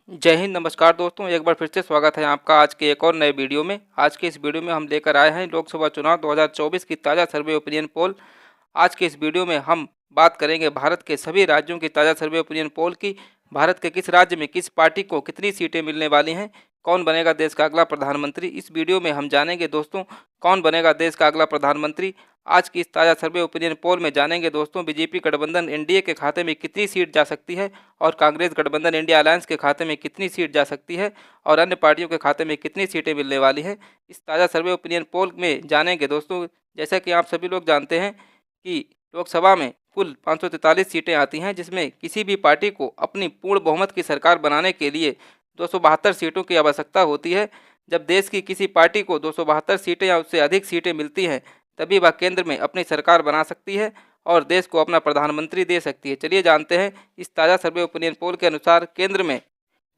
जय हिंद। नमस्कार दोस्तों, एक बार फिर से स्वागत है आपका आज के एक और नए वीडियो में। आज के इस वीडियो में हम लेकर आए हैं लोकसभा चुनाव 2024 की ताज़ा सर्वे ओपिनियन पोल। आज के इस वीडियो में हम बात करेंगे भारत के सभी राज्यों की ताज़ा सर्वे ओपिनियन पोल की। भारत के किस राज्य में किस पार्टी को कितनी सीटें मिलने वाली हैं, कौन बनेगा देश का अगला प्रधानमंत्री, इस वीडियो में हम जानेंगे दोस्तों कौन बनेगा देश का अगला प्रधानमंत्री। आज की इस ताज़ा सर्वे ओपिनियन पोल में जानेंगे दोस्तों बीजेपी गठबंधन एनडीए के खाते में कितनी सीट जा सकती है और कांग्रेस गठबंधन इंडिया अलायंस के खाते में कितनी सीट जा सकती है और अन्य पार्टियों के खाते में कितनी सीटें मिलने वाली हैं। इस ताज़ा सर्वे ओपिनियन पोल में जानेंगे दोस्तों। जैसा कि आप सभी लोग जानते हैं कि लोकसभा में कुल 543 सीटें आती हैं, जिसमें किसी भी पार्टी को अपनी पूर्ण बहुमत की सरकार बनाने के लिए 272 सीटों की आवश्यकता होती है। जब देश की किसी पार्टी को 272 सीटें या उससे अधिक सीटें मिलती हैं, तभी वह केंद्र में अपनी सरकार बना सकती है और देश को अपना प्रधानमंत्री दे सकती है। चलिए जानते हैं इस ताज़ा सर्वे ओपिनियन पोल के अनुसार केंद्र में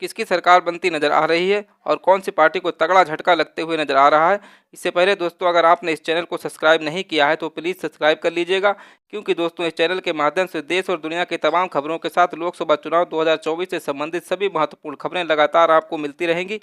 किसकी सरकार बनती नजर आ रही है और कौन सी पार्टी को तगड़ा झटका लगते हुए नजर आ रहा है। इससे पहले दोस्तों, अगर आपने इस चैनल को सब्सक्राइब नहीं किया है तो प्लीज़ सब्सक्राइब कर लीजिएगा, क्योंकि दोस्तों इस चैनल के माध्यम से देश और दुनिया की तमाम खबरों के साथ लोकसभा चुनाव 2024 से संबंधित सभी महत्वपूर्ण खबरें लगातार आपको मिलती रहेंगी।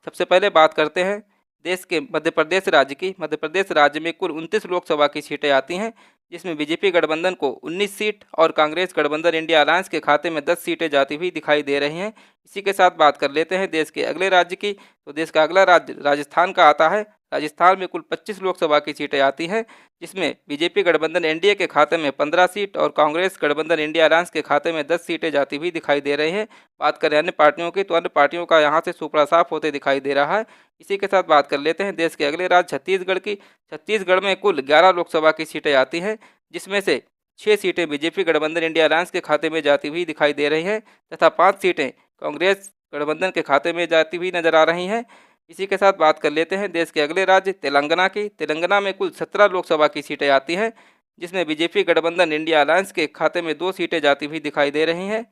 सबसे पहले बात करते हैं देश के मध्य प्रदेश राज्य की। मध्य प्रदेश राज्य में कुल 29 लोकसभा की सीटें आती हैं, जिसमें बीजेपी गठबंधन को 19 सीट और कांग्रेस गठबंधन इंडिया अलायंस के खाते में 10 सीटें जाती हुई दिखाई दे रही हैं। इसी के साथ बात कर लेते हैं देश के अगले राज्य की। तो देश का अगला राज्य राजस्थान का आता है। राजस्थान में कुल 25 लोकसभा की सीटें आती हैं, जिसमें बीजेपी गठबंधन एनडीए के खाते में 15 सीट और कांग्रेस गठबंधन इंडिया अलायंस के खाते में 10 सीटें जाती हुई दिखाई दे रही हैं। बात करें अन्य पार्टियों की, तो अन्य पार्टियों का यहाँ से सुपड़ा साफ होते दिखाई दे रहा है। इसी के साथ बात कर लेते हैं देश के अगले राज्य छत्तीसगढ़ की। छत्तीसगढ़ में कुल 11 लोकसभा की सीटें आती हैं, जिसमें से 6 सीटें बीजेपी गठबंधन इंडिया अलायंस के खाते में जाती हुई दिखाई दे रही हैं तथा 5 सीटें कांग्रेस गठबंधन के खाते में जाती हुई नजर आ रही हैं। इसी के साथ बात कर लेते हैं देश के अगले राज्य तेलंगाना की। तेलंगाना में कुल 17 लोकसभा की सीटें आती हैं, जिसमें बीजेपी गठबंधन इंडिया अलायंस के खाते में 2 सीटें जाती हुई दिखाई दे रही हैं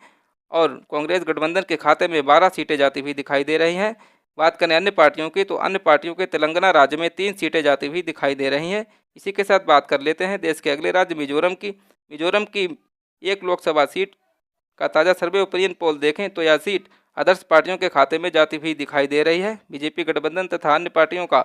और कांग्रेस गठबंधन के खाते में 12 सीटें जाती हुई दिखाई दे रही हैं। बात करें अन्य पार्टियों की, तो अन्य पार्टियों के तेलंगाना राज्य में 3 सीटें जाती हुई दिखाई दे रही हैं। इसी के साथ बात कर लेते हैं देश के अगले राज्य मिजोरम की। मिजोरम की 1 लोकसभा सीट का ताज़ा सर्वे ओपिनियन पोल देखें तो यह सीट आदर्श पार्टियों के खाते में जाती हुई दिखाई दे रही है। बीजेपी गठबंधन तथा अन्य पार्टियों का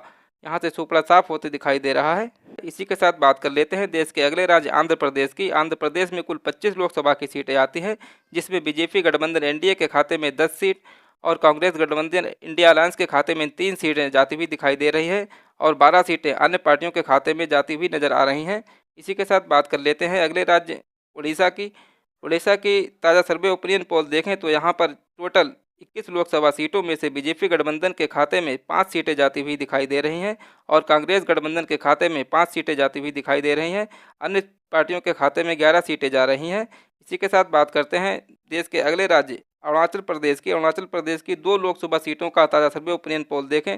यहाँ से सुपड़ा साफ होते दिखाई दे रहा है। इसी के साथ बात कर लेते हैं देश के अगले राज्य आंध्र प्रदेश की। आंध्र प्रदेश में कुल 25 लोकसभा की सीटें आती हैं, जिसमें बीजेपी गठबंधन एनडीए के खाते में 10 सीट और कांग्रेस गठबंधन इंडिया अलायंस के खाते में 3 सीटें जाती हुई दिखाई दे रही है और 12 सीटें अन्य पार्टियों के खाते में जाती हुई नजर आ रही हैं। इसी के साथ बात कर लेते हैं अगले राज्य उड़ीसा की। उड़ीसा की ताज़ा सर्वे ओपिनियन पोल देखें तो यहाँ पर टोटल 21 लोकसभा सीटों में से बीजेपी गठबंधन के खाते में 5 सीटें जाती हुई दिखाई दे रही हैं और कांग्रेस गठबंधन के खाते में 5 सीटें जाती हुई दिखाई दे रही हैं। अन्य पार्टियों के खाते में 11 सीटें जा रही हैं। इसी के साथ बात करते हैं देश के अगले राज्य अरुणाचल प्रदेश की। अरुणाचल प्रदेश की 2 लोकसभा सीटों का ताज़ा सर्वे ओपिनियन पोल देखें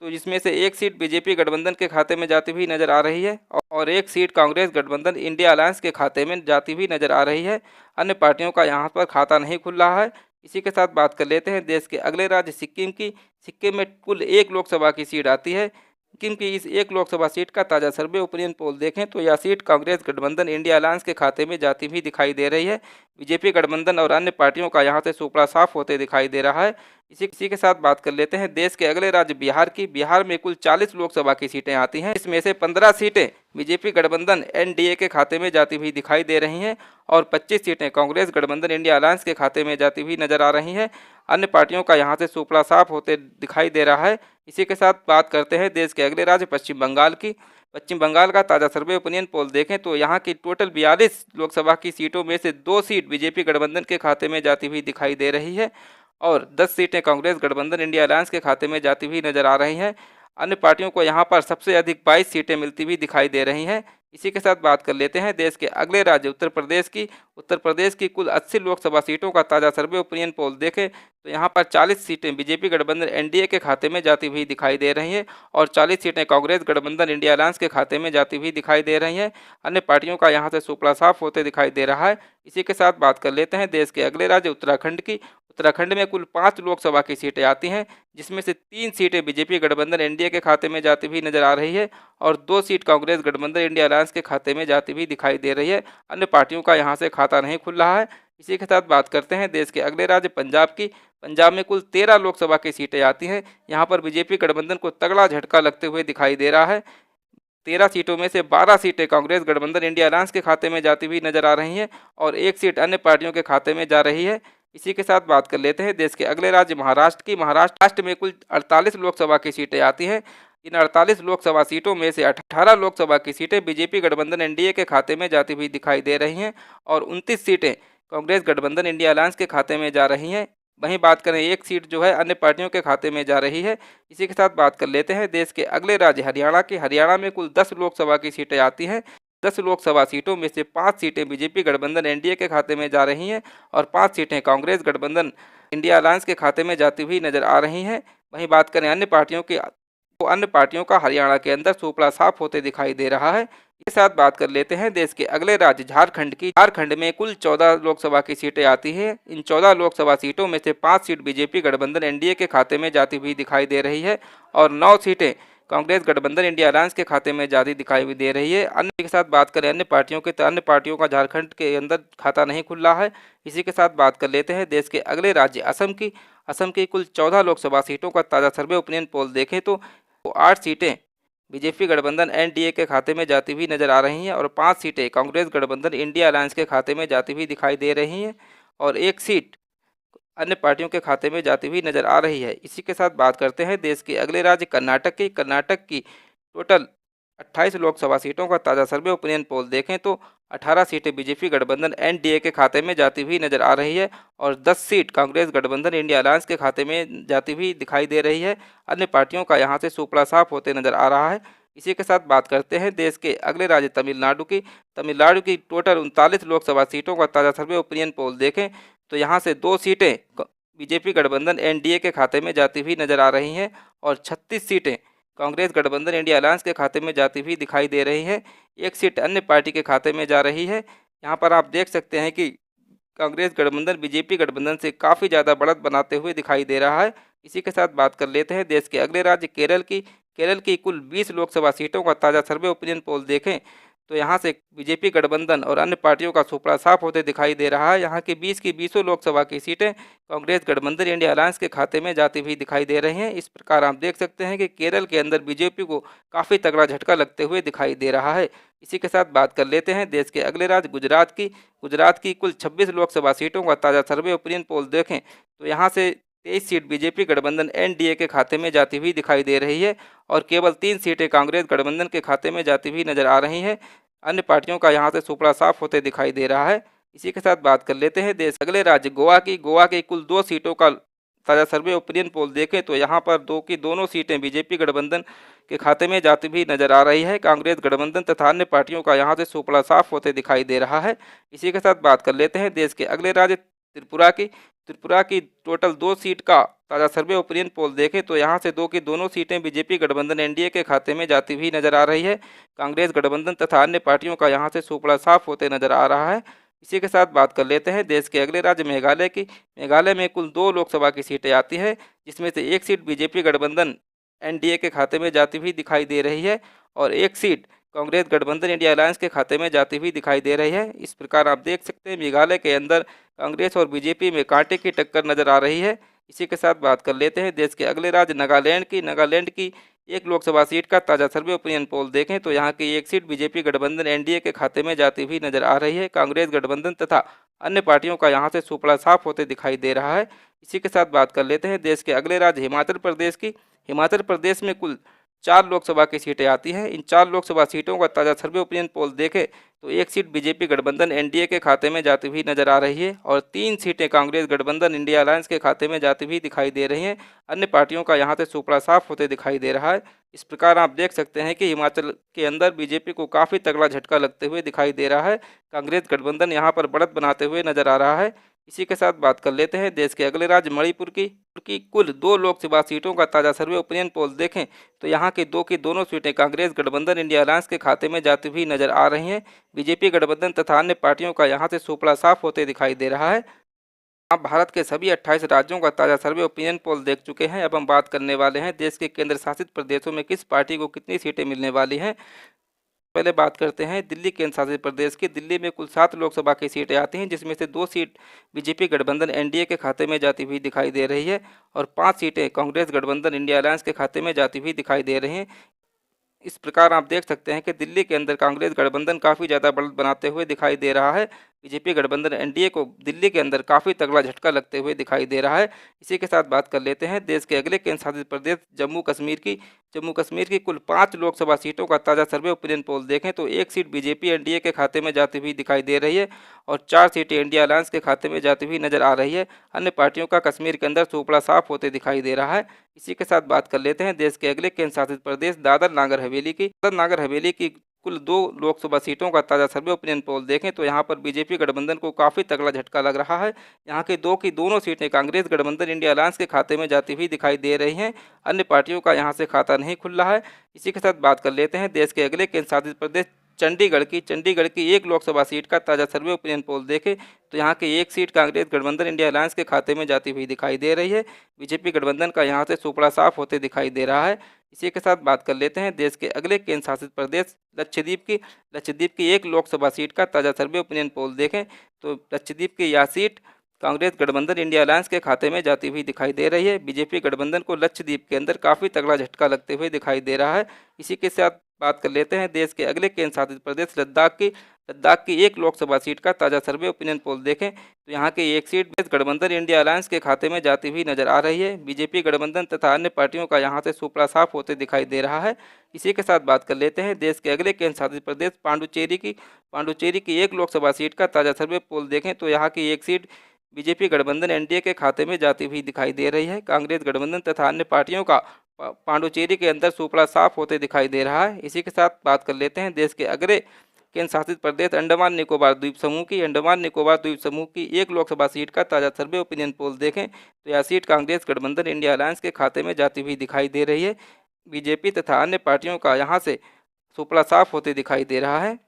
तो जिसमें से 1 सीट बीजेपी गठबंधन के खाते में जाती हुई नजर आ रही है और 1 सीट कांग्रेस गठबंधन इंडिया अलायंस के खाते में जाती हुई नजर आ रही है। अन्य पार्टियों का यहाँ पर खाता नहीं खुल रहा है। इसी के साथ बात कर लेते हैं देश के अगले राज्य सिक्किम की। सिक्किम में कुल 1 लोकसभा की सीट आती है। सिक्किम की इस 1 लोकसभा सीट का ताज़ा सर्वे ओपिनियन पोल देखें तो यह सीट कांग्रेस गठबंधन इंडिया अलायंस के खाते में जाती हुई दिखाई दे रही है। बीजेपी गठबंधन और अन्य पार्टियों का यहाँ से सुपड़ा साफ होते दिखाई दे रहा है। इसी के साथ बात कर लेते हैं देश के अगले राज्य बिहार की। बिहार में कुल 40 लोकसभा की सीटें आती हैं, इसमें से 15 सीटें बीजेपी गठबंधन एनडीए के खाते में जाती हुई दिखाई दे रही हैं और 25 सीटें कांग्रेस गठबंधन इंडिया अलायंस के खाते में जाती हुई नजर आ रही हैं। अन्य पार्टियों का यहाँ से सुपड़ा साफ होते दिखाई दे रहा है। इसी के साथ बात करते हैं देश के अगले राज्य पश्चिम बंगाल की। पश्चिम बंगाल का ताज़ा सर्वे ओपिनियन पोल देखें तो यहाँ की टोटल 42 लोकसभा की सीटों में से 2 सीट बीजेपी गठबंधन के खाते में जाती हुई दिखाई दे रही है और 10 सीटें कांग्रेस गठबंधन इंडिया अलायंस के खाते में जाती हुई नजर आ रही हैं। अन्य पार्टियों को यहाँ पर सबसे अधिक 22 सीटें मिलती हुई दिखाई दे रही हैं। इसी के साथ बात कर लेते हैं देश के अगले राज्य उत्तर प्रदेश की। उत्तर प्रदेश की कुल 80 लोकसभा सीटों का ताज़ा सर्वे ओपिनियन पोल देखें तो यहाँ पर 40 सीटें बीजेपी गठबंधन एनडीए के खाते में जाती हुई दिखाई दे रही हैं और 40 सीटें कांग्रेस गठबंधन इंडिया अलायंस के खाते में जाती हुई दिखाई दे रही हैं। अन्य पार्टियों का यहाँ से सुपड़ा साफ होते दिखाई दे रहा है। इसी के साथ बात कर लेते हैं देश के अगले राज्य उत्तराखंड की। उत्तराखंड में कुल 5 लोकसभा की सीटें आती हैं, जिसमें से 3 सीटें बीजेपी गठबंधन एनडीए के खाते में जाती हुई नजर आ रही है और 2 सीट कांग्रेस गठबंधन इंडिया अलायंस के खाते में जाती हुई दिखाई दे रही है। अन्य पार्टियों का यहाँ से खाता नहीं खुल रहा है। इसी के साथ बात करते हैं देश के अगले राज्य पंजाब की। पंजाब में कुल 13 लोकसभा की सीटें आती हैं। यहाँ पर बीजेपी गठबंधन को तगड़ा झटका लगते हुए दिखाई दे रहा है। 13 सीटों में से 12 सीटें कांग्रेस गठबंधन इंडिया अलायंस के खाते में जाती हुई नजर आ रही हैं और एक सीट अन्य पार्टियों के खाते में जा रही है। इसी के साथ बात कर लेते हैं देश के अगले राज्य महाराष्ट्र की। महाराष्ट्र में कुल 48 लोकसभा की सीटें आती हैं। इन 48 लोकसभा सीटों में से 18 लोकसभा की सीटें बीजेपी गठबंधन एनडीए के खाते में जाती हुई दिखाई दे रही हैं और 29 सीटें कांग्रेस गठबंधन इंडिया अलायंस के खाते में जा रही हैं। वहीं बात करें एक सीट जो है अन्य पार्टियों के खाते में जा रही है। इसी के साथ बात कर लेते हैं देश के अगले राज्य हरियाणा की। हरियाणा में कुल 10 लोकसभा की सीटें आती हैं। 10 लोकसभा सीटों में से 5 सीटें बीजेपी गठबंधन एनडीए के खाते में जा रही हैं और 5 सीटें कांग्रेस गठबंधन इंडिया अलायंस के खाते में जाती हुई नजर आ रही हैं। वहीं बात करें अन्य पार्टियों की, तो अन्य पार्टियों का हरियाणा के अंदर सुपड़ा साफ होते दिखाई दे रहा है। इसके साथ बात कर लेते हैं देश के अगले राज्य झारखंड की। झारखंड में कुल 14 लोकसभा की सीटें आती हैं। इन 14 लोकसभा सीटों में से 5 सीट बीजेपी गठबंधन एनडीए के खाते में जाती हुई दिखाई दे रही है और 9 सीटें कांग्रेस गठबंधन इंडिया अलायंस के खाते में जाती दिखाई दे रही है। अन्य के साथ बात करें अन्य पार्टियों के, तो अन्य पार्टियों का झारखंड के अंदर खाता नहीं खुल रहा है। इसी के साथ बात कर लेते हैं देश के अगले राज्य असम की। असम की कुल 14 लोकसभा सीटों का ताज़ा सर्वे ओपिनियन पोल देखें तो 8 सीटें बीजेपी गठबंधन एनडीए के खाते में जाती हुई नजर आ रही हैं और 5 सीटें कांग्रेस गठबंधन इंडिया अलायंस के खाते में जाती हुई दिखाई दे रही हैं और एक सीट अन्य पार्टियों के खाते में जाती हुई नजर आ रही है। इसी के साथ बात करते हैं देश के अगले राज्य कर्नाटक की। कर्नाटक की टोटल 28 लोकसभा सीटों का ताज़ा सर्वे ओपिनियन पोल देखें तो 18 सीटें बीजेपी गठबंधन एनडीए के खाते में जाती हुई नजर आ रही है और 10 सीट कांग्रेस गठबंधन इंडिया अलायंस के खाते में जाती हुई दिखाई दे रही है। अन्य पार्टियों का यहां से सुपड़ा साफ होते नजर आ रहा है। इसी के साथ बात करते हैं देश के अगले राज्य तमिलनाडु की। तमिलनाडु की टोटल 39 लोकसभा सीटों का ताज़ा सर्वे ओपिनियन पोल देखें तो यहाँ से 2 सीटें बीजेपी गठबंधन एनडीए के खाते में जाती हुई नजर आ रही हैं और 36 सीटें कांग्रेस गठबंधन इंडिया अलायंस के खाते में जाती हुई दिखाई दे रही है। एक सीट अन्य पार्टी के खाते में जा रही है। यहाँ पर आप देख सकते हैं कि कांग्रेस गठबंधन बीजेपी गठबंधन से काफ़ी ज़्यादा बढ़त बनाते हुए दिखाई दे रहा है। इसी के साथ बात कर लेते हैं देश के अगले राज्य केरल की। केरल की कुल 20 लोकसभा सीटों का ताज़ा सर्वे ओपिनियन पोल देखें तो यहाँ से बीजेपी गठबंधन और अन्य पार्टियों का सुपड़ा साफ होते दिखाई दे रहा है। यहाँ की 20 की 20 लोकसभा की सीटें कांग्रेस गठबंधन इंडिया अलायंस के खाते में जाती हुई दिखाई दे रही हैं। इस प्रकार आप देख सकते हैं कि केरल के अंदर बीजेपी को काफ़ी तगड़ा झटका लगते हुए दिखाई दे रहा है। इसी के साथ बात कर लेते हैं देश के अगले राज्य गुजरात की। गुजरात की कुल 26 लोकसभा सीटों का ताज़ा सर्वे ओपिनियन पोल देखें तो यहाँ से 23 सीट बीजेपी गठबंधन एनडीए के खाते में जाती हुई दिखाई दे रही है और केवल 3 सीटें कांग्रेस गठबंधन के खाते में जाती हुई नजर आ रही हैं। अन्य पार्टियों का यहां से सुपड़ा साफ होते दिखाई दे रहा है। इसी के साथ बात कर लेते हैं देश अगले राज्य गोवा की। गोवा की कुल 2 सीटों का ताज़ा सर्वे ओपिनियन पोल देखें तो यहां पर 2 की दोनों सीटें बीजेपी गठबंधन के खाते में जाती हुई नजर आ रही है। कांग्रेस गठबंधन तथा अन्य पार्टियों का यहां से सुपड़ा साफ होते दिखाई दे रहा है। इसी के साथ बात कर लेते हैं देश के अगले राज्य त्रिपुरा की। त्रिपुरा की टोटल 2 सीट का ताज़ा सर्वे ओपिनियन पोल देखें तो यहाँ से 2 की दोनों सीटें बीजेपी गठबंधन एनडीए के खाते में जाती हुई नजर आ रही है। कांग्रेस गठबंधन तथा अन्य पार्टियों का यहाँ से सुपड़ा साफ होते नजर आ रहा है। इसी के साथ बात कर लेते हैं देश के अगले राज्य मेघालय की। मेघालय में कुल 2 लोकसभा की सीटें आती है जिसमें से एक सीट बीजेपी गठबंधन एनडीए के खाते में जाती हुई दिखाई दे रही है और एक सीट कांग्रेस गठबंधन इंडिया अलायंस के खाते में जाती हुई दिखाई दे रही है। इस प्रकार आप देख सकते हैं मेघालय के अंदर कांग्रेस और बीजेपी में कांटे की टक्कर नजर आ रही है। इसी के साथ बात कर लेते हैं देश के अगले राज्य नागालैंड की। नागालैंड की 1 लोकसभा सीट का ताज़ा सर्वे ओपिनियन पोल देखें तो यहाँ की 1 सीट बीजेपी गठबंधन एनडीए के खाते में जाती हुई नजर आ रही है। कांग्रेस गठबंधन तथा अन्य पार्टियों का यहाँ से सुपड़ा साफ होते दिखाई दे रहा है। इसी के साथ बात कर लेते हैं देश के अगले राज्य हिमाचल प्रदेश की। हिमाचल प्रदेश में कुल 4 लोकसभा की सीटें आती हैं। इन 4 लोकसभा सीटों का ताज़ा सर्वे ओपिनियन पोल देखें तो 1 सीट बीजेपी गठबंधन एनडीए के खाते में जाती हुई नजर आ रही है और 3 सीटें कांग्रेस गठबंधन इंडिया अलायंस के खाते में जाती हुई दिखाई दे रही हैं। अन्य पार्टियों का यहाँ से सुपड़ा साफ होते दिखाई दे रहा है। इस प्रकार आप देख सकते हैं कि हिमाचल के अंदर बीजेपी को काफ़ी तगड़ा झटका लगते हुए दिखाई दे रहा है। कांग्रेस गठबंधन यहाँ पर बढ़त बनाते हुए नजर आ रहा है। इसी के साथ बात कर लेते हैं देश के अगले राज्य मणिपुर की कुल 2 लोकसभा सीटों का ताज़ा सर्वे ओपिनियन पोल देखें तो यहाँ की 2 की दोनों सीटें कांग्रेस गठबंधन इंडिया अलायंस के खाते में जाती हुई नजर आ रही हैं। बीजेपी गठबंधन तथा अन्य पार्टियों का यहाँ से सुपड़ा साफ होते दिखाई दे रहा है। आप भारत के सभी 28 राज्यों का ताज़ा सर्वे ओपिनियन पोल देख चुके हैं। अब हम बात करने वाले हैं देश के केंद्र शासित प्रदेशों में किस पार्टी को कितनी सीटें मिलने वाली हैं। पहले बात करते हैं दिल्ली केंद्र शासित प्रदेश की। दिल्ली में कुल 7 लोकसभा की सीटें आती हैं, जिसमें से 2 सीट बीजेपी गठबंधन एनडीए के खाते में जाती हुई दिखाई दे रही है और 5 सीटें कांग्रेस गठबंधन इंडिया अलायंस के खाते में जाती हुई दिखाई दे रही हैं। इस प्रकार आप देख सकते हैं कि दिल्ली के अंदर कांग्रेस गठबंधन काफ़ी ज़्यादा बढ़त बनाते हुए दिखाई दे रहा है। बीजेपी गठबंधन एनडीए को दिल्ली के अंदर काफ़ी तगड़ा झटका लगते हुए दिखाई दे रहा है। इसी के साथ बात कर लेते हैं देश के अगले केंद्र शासित प्रदेश जम्मू कश्मीर की। जम्मू कश्मीर की कुल 5 लोकसभा सीटों का ताज़ा सर्वे ओपिनियन पोल देखें तो 1 सीट बीजेपी एनडीए के खाते में जाती हुई दिखाई दे रही है और 4 सीटें इंडिया अलायंस के खाते में जाती हुई नजर आ रही है। अन्य पार्टियों का कश्मीर के अंदर सुपड़ा साफ होते दिखाई दे रहा है। इसी के साथ बात कर लेते हैं देश के अगले केंद्र शासित प्रदेश दादर नागर हवेली की। दादर नागर हवेली की कुल 2 लोकसभा सीटों का ताज़ा सर्वे ओपिनियन पोल देखें तो यहाँ पर बीजेपी गठबंधन को काफ़ी तगड़ा झटका लग रहा है। यहाँ के 2 की दोनों सीटें कांग्रेस गठबंधन इंडिया अलायंस के खाते में जाती हुई दिखाई दे रही हैं। अन्य पार्टियों का यहाँ से खाता नहीं खुल रहा है। इसी के साथ बात कर लेते हैं देश के अगले केंद्र शासित प्रदेश चंडीगढ़ की 1 लोकसभा सीट का ताज़ा सर्वे ओपिनियन पोल देखें तो यहाँ की 1 सीट कांग्रेस गठबंधन इंडिया अलायंस के खाते में जाती हुई दिखाई दे रही है। बीजेपी गठबंधन का यहाँ से सुपड़ा साफ होते दिखाई दे रहा है। इसी के साथ बात कर लेते हैं देश के अगले केंद्र शासित प्रदेश लक्षद्वीप की 1 लोकसभा सीट का ताज़ा सर्वे ओपिनियन पोल देखें तो लक्षद्वीप की यह सीट कांग्रेस गठबंधन इंडिया अलायंस के खाते में जाती हुई दिखाई दे रही है। बीजेपी गठबंधन को लक्षद्वीप के अंदर काफ़ी तगड़ा झटका लगते हुए दिखाई दे रहा है। इसी के साथ बात कर लेते हैं देश के अगले केंद्र शासित प्रदेश लद्दाख की 1 लोकसभा सीट का ताज़ा सर्वे ओपिनियन पोल देखें तो यहाँ की 1 सीट गठबंधन इंडिया अलायंस के खाते में जाती हुई नजर आ रही है। बीजेपी गठबंधन तथा अन्य पार्टियों का यहाँ से सुपड़ा साफ होते दिखाई दे रहा है। इसी के साथ बात कर लेते हैं देश के अगले केंद्र शासित प्रदेश पांडुचेरी की 1 लोकसभा सीट का ताज़ा सर्वे पोल देखें तो यहाँ की 1 सीट बीजेपी गठबंधन एनडीए के खाते में जाती हुई दिखाई दे रही है। कांग्रेस गठबंधन तथा अन्य पार्टियों का पांडुचेरी के अंदर सुपड़ा साफ होते दिखाई दे रहा है। इसी के साथ बात कर लेते हैं देश के अगले केंद्र शासित प्रदेश अंडमान निकोबार द्वीप समूह की 1 लोकसभा सीट का ताज़ा सर्वे ओपिनियन पोल देखें तो यह सीट कांग्रेस गठबंधन इंडिया अलायंस के खाते में जाती हुई दिखाई दे रही है। बीजेपी तथा अन्य पार्टियों का यहाँ से सुपड़ा साफ होते दिखाई दे रहा है।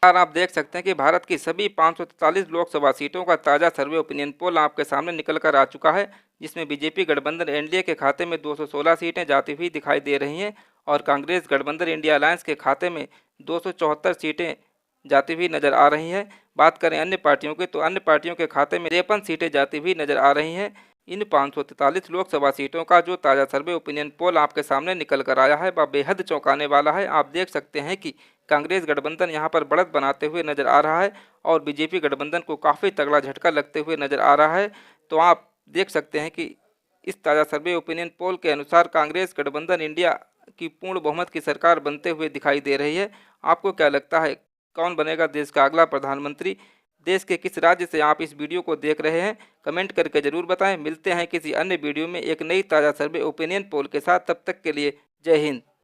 आप देख सकते हैं कि भारत की सभी 543 लोकसभा सीटों का ताज़ा सर्वे ओपिनियन पोल आपके सामने निकल कर आ चुका है, जिसमें बीजेपी गठबंधन एनडीए के खाते में 216 सीटें जाती हुई दिखाई दे रही हैं और कांग्रेस गठबंधन इंडिया अलायंस के खाते में 274 सीटें जाती हुई नजर आ रही हैं। बात करें अन्य पार्टियों की तो अन्य पार्टियों के खाते में 53 सीटें जाती हुई नजर आ रही हैं। इन 543 लोकसभा सीटों का जो ताज़ा सर्वे ओपिनियन पोल आपके सामने निकल कर आया है वह बेहद चौंकाने वाला है। आप देख सकते हैं कि कांग्रेस गठबंधन यहां पर बढ़त बनाते हुए नजर आ रहा है और बीजेपी गठबंधन को काफ़ी तगड़ा झटका लगते हुए नजर आ रहा है। तो आप देख सकते हैं कि इस ताज़ा सर्वे ओपिनियन पोल के अनुसार कांग्रेस गठबंधन इंडिया की पूर्ण बहुमत की सरकार बनते हुए दिखाई दे रही है। आपको क्या लगता है कौन बनेगा देश का अगला प्रधानमंत्री? देश के किस राज्य से आप इस वीडियो को देख रहे हैं? कमेंट करके ज़रूर बताएं। मिलते हैं किसी अन्य वीडियो में एक नई ताज़ा सर्वे ओपिनियन पोल के साथ। तब तक के लिए जय हिंद।